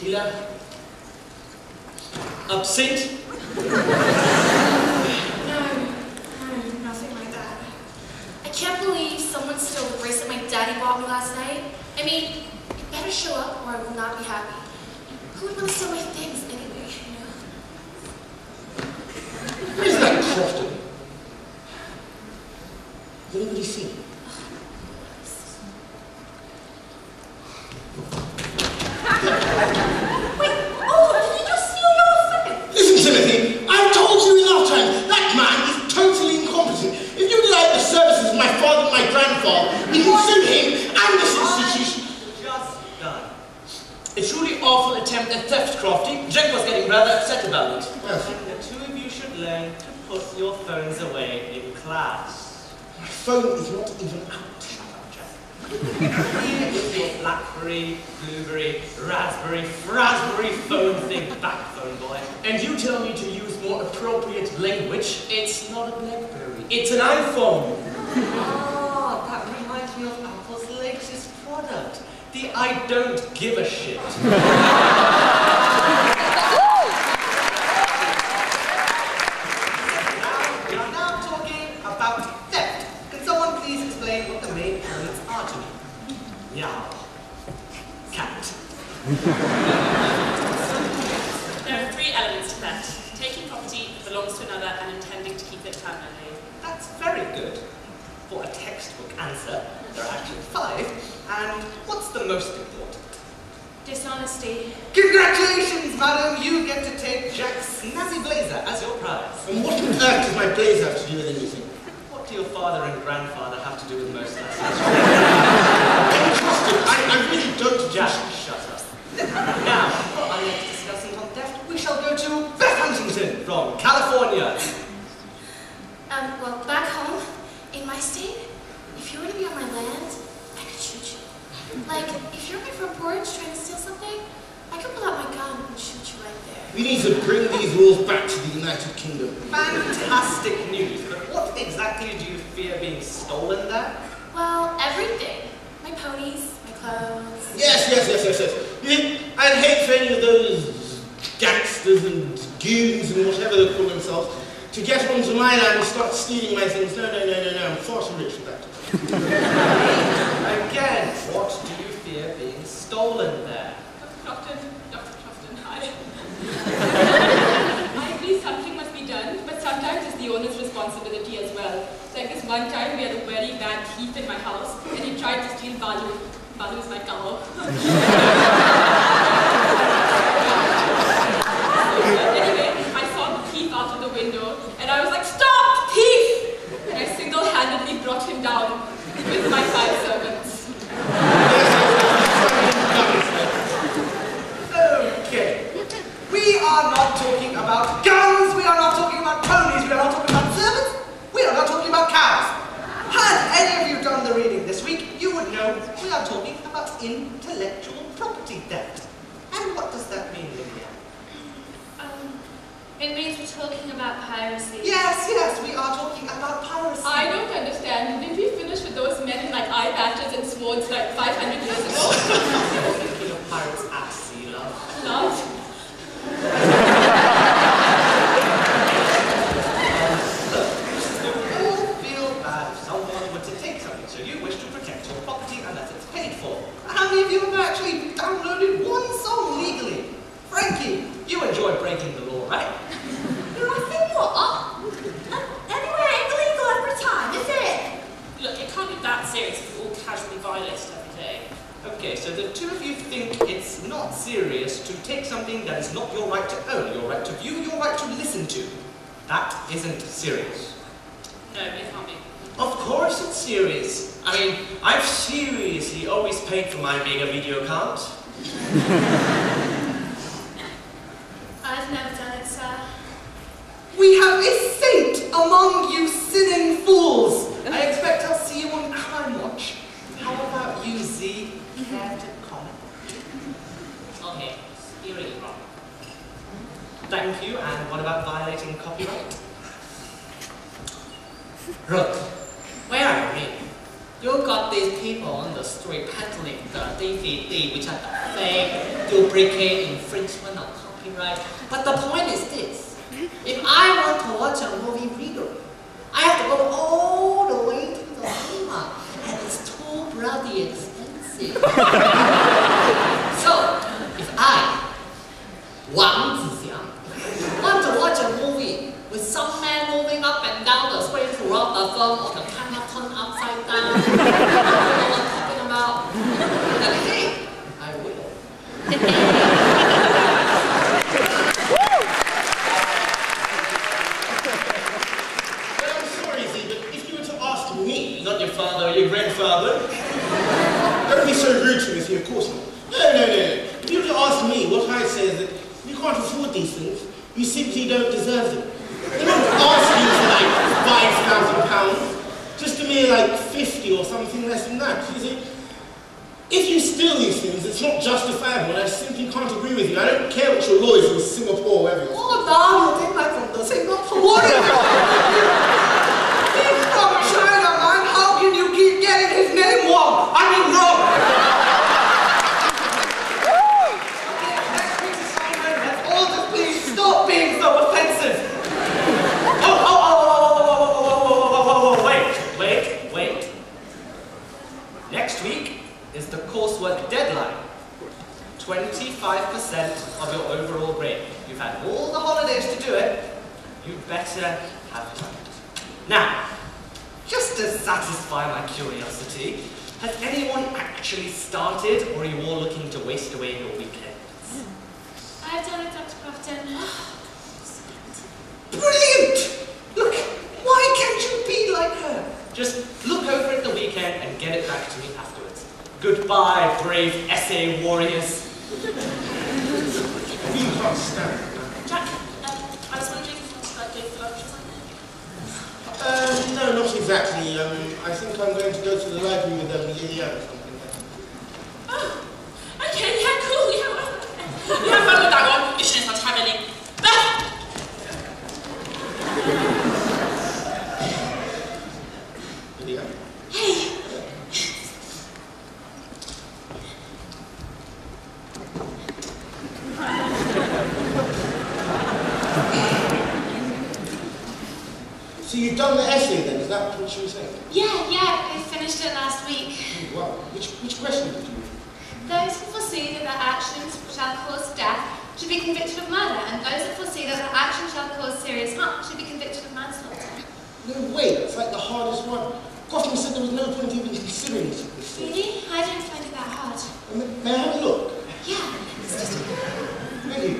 tequila? Absinthe? No, nothing like that. I can't believe someone stole the bracelet my daddy bought me last night. I mean, you better show up or I will not be happy. Who would want to steal my things anyway, you know? Where's that Crofton? Has anybody seen him? Wait, oh, did you just steal your phone? Listen, Timothy, I've told you enough times, that man is totally incompetent. If you deny the services of my father and my grandfather, we can sue him and this institution. Just done. A truly awful attempt at theft, Crofty. Jack was getting rather upset about it. I think the two of you should learn to put your phones away in class. My phone is not even out. Here is your BlackBerry, Blueberry, Raspberry, Frasberry phone thing back, phone boy. And you tell me to use more appropriate language. It's not a BlackBerry. It's an iPhone. Ah, that reminds me of Apple's latest product. The I don't give a shit. We are now talking about theft. Can someone please explain what the main elements are to me? Meow. Cat. There are 3 elements to theft. Taking property that belongs to another and intending to keep it permanently. That's very good. For a textbook answer, there are actually 5. And what's the most important? Dishonesty. Congratulations, madam! You get to take Jack's snazzy blazer as your prize. And what on earth does my blazer have to do with anything? What do your father and grandfather have to do with most of that? I really don't. Jack, shut up. Now, for our next discussion on theft, we shall go to Beth Huntington from California. Well, back home, in my state, if you were to be on my land, I could shoot you. Like, if you're on my front porch trying to steal something, I could pull out my gun and shoot you right there. We need to bring these rules back to the United Kingdom. Fantastic news, but what exactly do you fear being stolen there? Well, everything. My ponies, my clothes. Yes. I'd hate for any of those gangsters and goons and whatever they call themselves to get onto my land and start stealing my things. No, I'm far too rich for that. Again, what do you fear being stolen there? Dr. Crofton, hi. I agree something must be done, but sometimes it's the owner's responsibility as well. Like this one time we had a very bad thief in my house and he tried to steal Balu. Balu is my cow. Anyway, I saw the thief out of the window and I was like, "Stop, thief!" And I single-handedly brought him down with my 5 servants. Okay. We are not talking about guns, we are not talking about ponies, we are not talking about servants, we are not talking about cows. Had any of you done the reading this week, you would know we are talking about intellectual property theft. And what does that mean, Lydia? It means we're talking about piracy. Yes, we are talking about piracy. I don't understand. Did we finish with those men in like eye patches and swords like 500 years ago? Thinking of pirates at sea, love. Love? You feel bad if someone were to take something, so you wish to protect your property and that it's paid for. How many of you have actually downloaded one song legally? Frankie, you enjoy breaking the law, right? Nothing more. Anyway, illegal every time, is it? Look, it can't be that serious if we all casually violate it every day. Okay, so the two of you think it's not serious to take something that is not your right to own, your right to view, your right to listen to. That isn't serious. No, it can't be. Of course it's serious. I mean, I've seriously always paid for my mega video card. I've never done it, sir. We have a saint among you sinning fools. I expect I'll see you on Crime Watch. How about you, Z? Care to comment? Okay, you're really wrong. Thank you, and what about violating copyright? Look, where are you? You got these people on the street peddling the DVD, which are the fake, duplicate, infringement of copyright. But the point is this: if I want to watch a movie legally, I have to go all the way to the cinema, and it's too bloody expensive. So, if I, Wang Zixiang, want to watch a movie with some man moving up and down the screen throughout the film, or the camera turned upside down, I don't know what I'm talking about, then hey, I will. Well, I'm sorry, Z, but if you were to ask me, not your father or your grandfather, don't be so rude to me, Z, of course not. No. If you were to ask me, what I'd say is that you can't afford these things, you simply don't deserve them. They're not asking you for like £5,000, just a mere like 50 or something less than that. You see, if you steal these things, it's not justifiable, and I simply can't agree with you. I don't care what your lawyers in Singapore or wherever. Oh, now you think I'm from the Singapore. What is He's from China, man. How can you keep getting his name wrong? I mean wrong. Next week's assignment, let's all just please stop being so offensive. Wait. Next week is the coursework deadline. 25% of your overall grade. You've had all the holidays to do it. You better have done it. Now, just to satisfy my curiosity, has anyone actually started, or are you all looking to waste away your weekends? I've done it, Dr. Crofton. Brilliant! Look, why can't you be like her? Just look over it the weekend and get it back to me afterwards. Goodbye, brave essay warriors. You can't stand it. Jack, I was wondering if you wanted to go for lunch or something? No, not exactly. I think I'm going to go to the library with Lillian or something. Oh, okay, yeah, cool, yeah, well. You have fun with that one. You shouldn't have travelling. Lillian? Hey. So you've done the essay then, is that what you were saying? Yeah, I finished it last week. Oh, wow. Which question did you read? Those who foresee that their actions shall cause death should be convicted of murder, and those that foresee that their actions shall cause serious harm should be convicted of manslaughter. No way, that's like the hardest one. Gotham said there was no point even considering this. Really? I don't find it that hard. May I have a look? Yeah, it's just Thank you.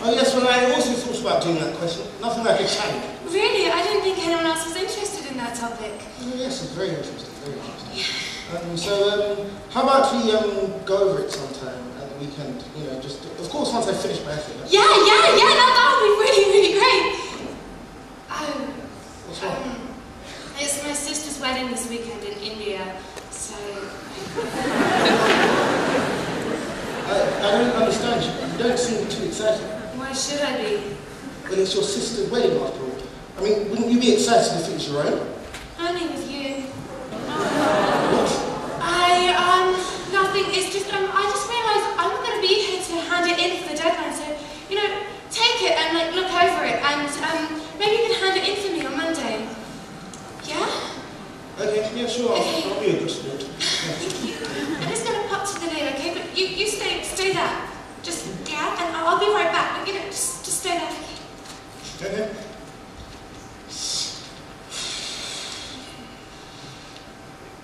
Oh yes, well I also thought about doing that question. Nothing like a challenge. Really? I didn't think anyone else was interested in that topic. Oh, yes, it's very interesting, very interesting. So, how about we go over it sometime at the weekend? You know, just, of course, once I finish my essay. Yeah, that would be really, really great. What's wrong? It's my sister's wedding this weekend in India, so... I don't understand you. You don't seem too excited. Why should I be? Well, it's your sister's wedding after all. I mean, wouldn't you be excited if it was your own? Only with you. What? Nothing. It's just, I just realised I'm not going to be here to hand it in for the deadline, so, you know, take it and, like, look over it, and, maybe you can hand it in for me on Monday. Yeah? Okay, yeah, sure. Okay. I'll be a good sport. Thank you. I'm just going to pop to the lid, okay? But you stay there. Just, yeah, and I'll be right back, but, you know, just stay there. Okay.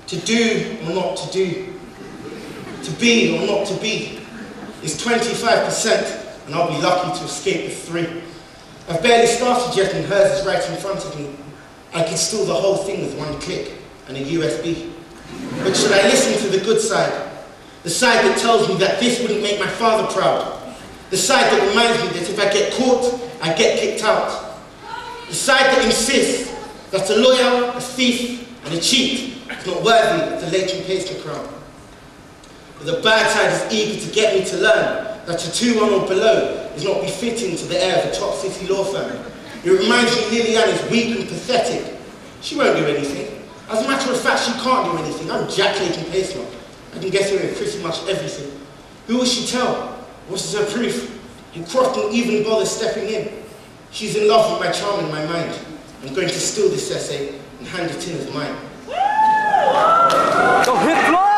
To do or not to do, to be or not to be, is 25%, and I'll be lucky to escape with 3. I've barely started yet, and hers is right in front of me. I could steal the whole thing with 1 click and a USB. But should I listen to the good side? The side that tells me that this wouldn't make my father proud. The side that reminds me that if I get caught, I get kicked out. The side that insists that a lawyer, a thief, and a cheat is not worthy of the Leighton pastry crown. But the bad side is eager to get me to learn that a 2-1 or below is not befitting to the heir of a top city law firm. It reminds me Lillian is weak and pathetic. She won't do anything. As a matter of fact, she can't do anything. I'm Jack Leighton Pastry. I can get her in pretty much everything. Who will she tell? What is her proof? And Croft didn't even bother stepping in. She's in love with my charm and my mind. I'm going to steal this essay and hand it in as mine. Go HipFlop!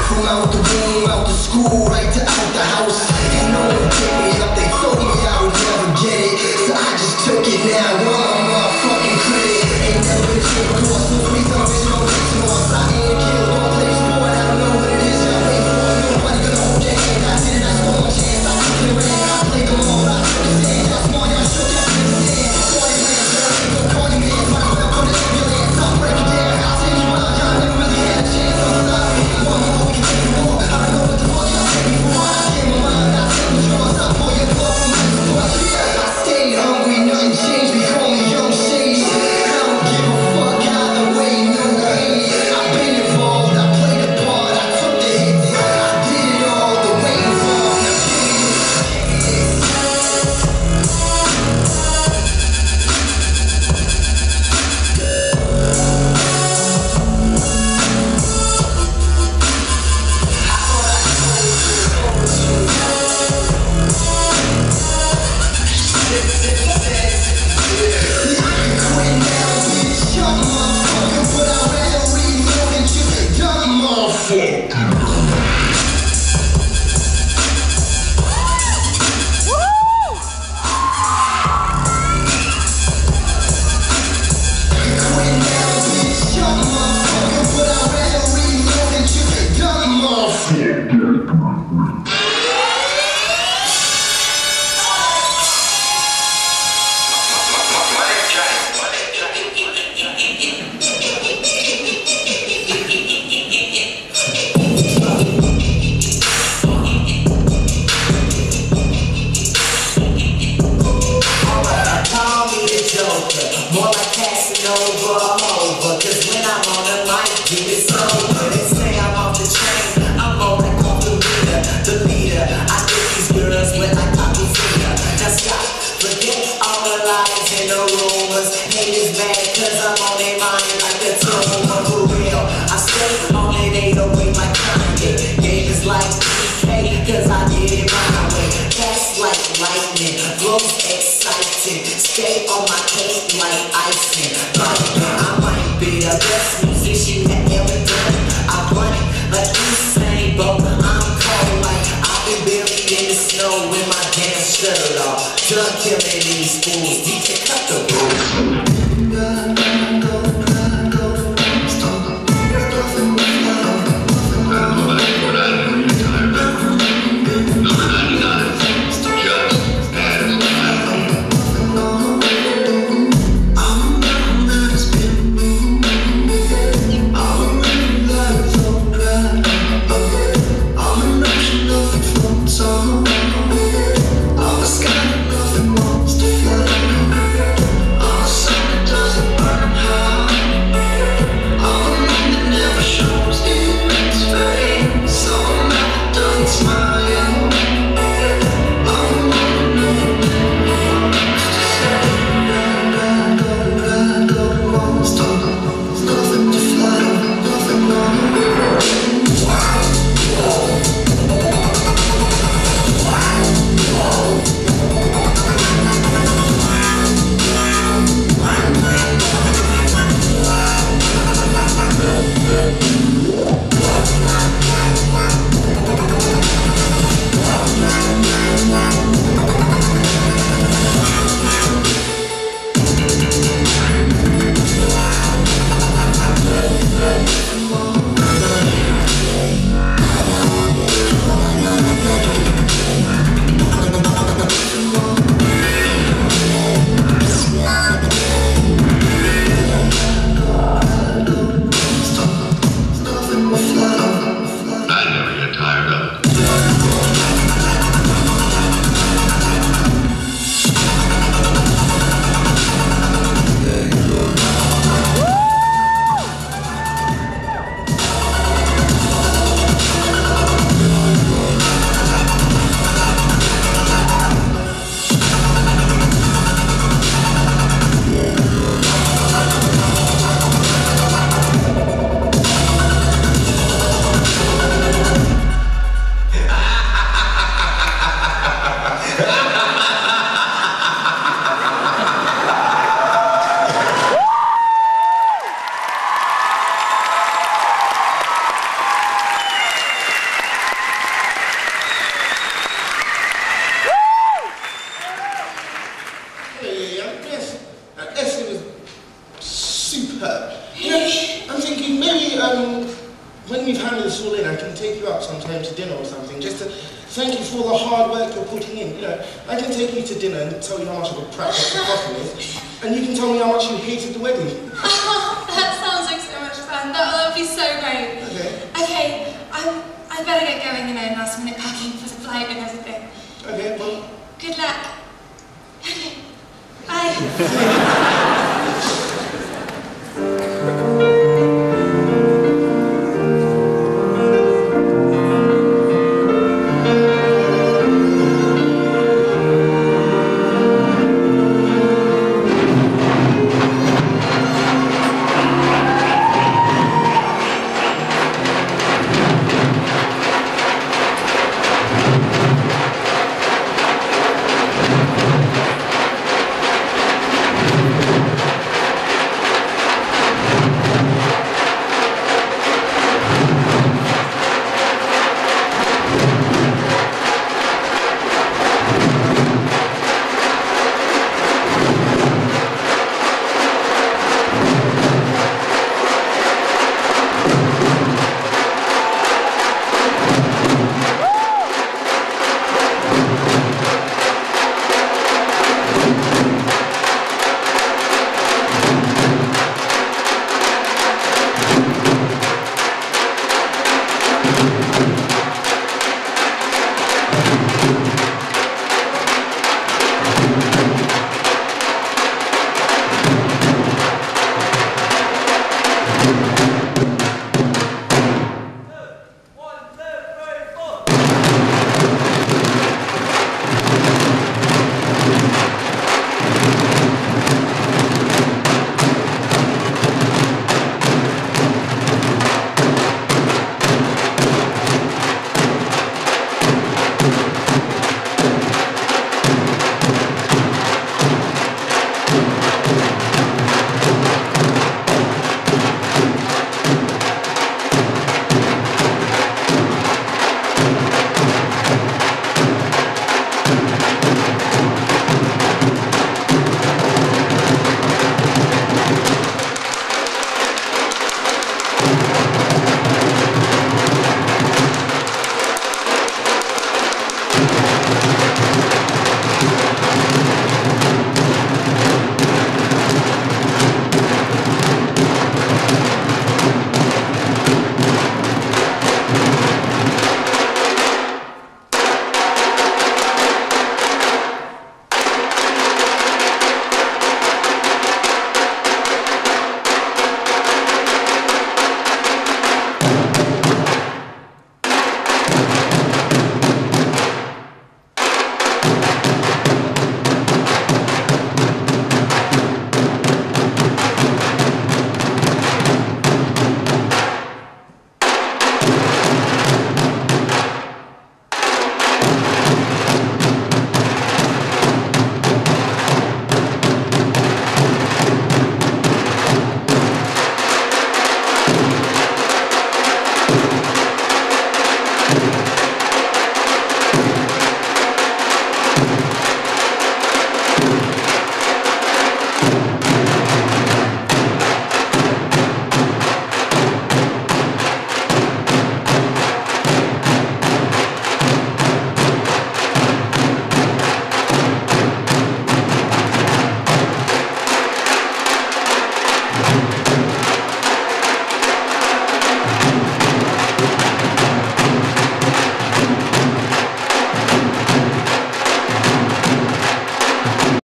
From out the room, out the school, right to out the house. And no one picked me up, they told me I would never get it. So I just took it now, all my motherfucking credit. Ain't never been shit before, so please don't bitch, no bitch, no. I ain't killed, don't play sport, I don't know what it is, y'all wait for it. Nobody gonna hold their hand, I did it, I stole my chance. I took the ring, I played them all, I took the stand. Y'all small, y'all shook, y'all didn't stand. 40 plans, girl, ain't gon' call you man. Might as well put it in your hands, I'll break it down. I'll take you out, y'all never really had a chance. I'm sorry, one more, we can take it more. I don't know what the fuck y'all take me for. I get my mind, I take the drawers, I pull your blood from my support. I stayed hungry, nothing changed me, call me young shady. I don't give a fuck either way, no way. I've been involved, I played a part, I took the hits, I did it all the way involved. Now more like Casanova, I'm over. Cause when I'm on the mic, it's over. They say I'm off the train, I'm on like off the leader. I get these girls with like cocky feeder. Now stop, forget all the lies and the rumors. Haters mad cause I'm on their mind like a tumor. For real, I stay on it 808 like Kanye. Game is like PK cause I did it my way. That's like lightning, flows exciting. Stay on my case like icing. I might be the best musician that ever done. I run it like Usain Bolt. I'm cold like I've been buried in the snow with my damn shirt off. Done killing these fools, DJ cut the rules. when we've handed this all in, I can take you out sometime to dinner or something, just to thank you for all the hard work you're putting in. You know, I can take you to dinner and tell you how much of a prat the coffin is, and you can tell me how much you hated the wedding. Oh, that sounds like so much fun. That would be so great. Okay, I better get going, you know, last minute packing for the flight and everything. Okay, well... Good luck. Okay, bye.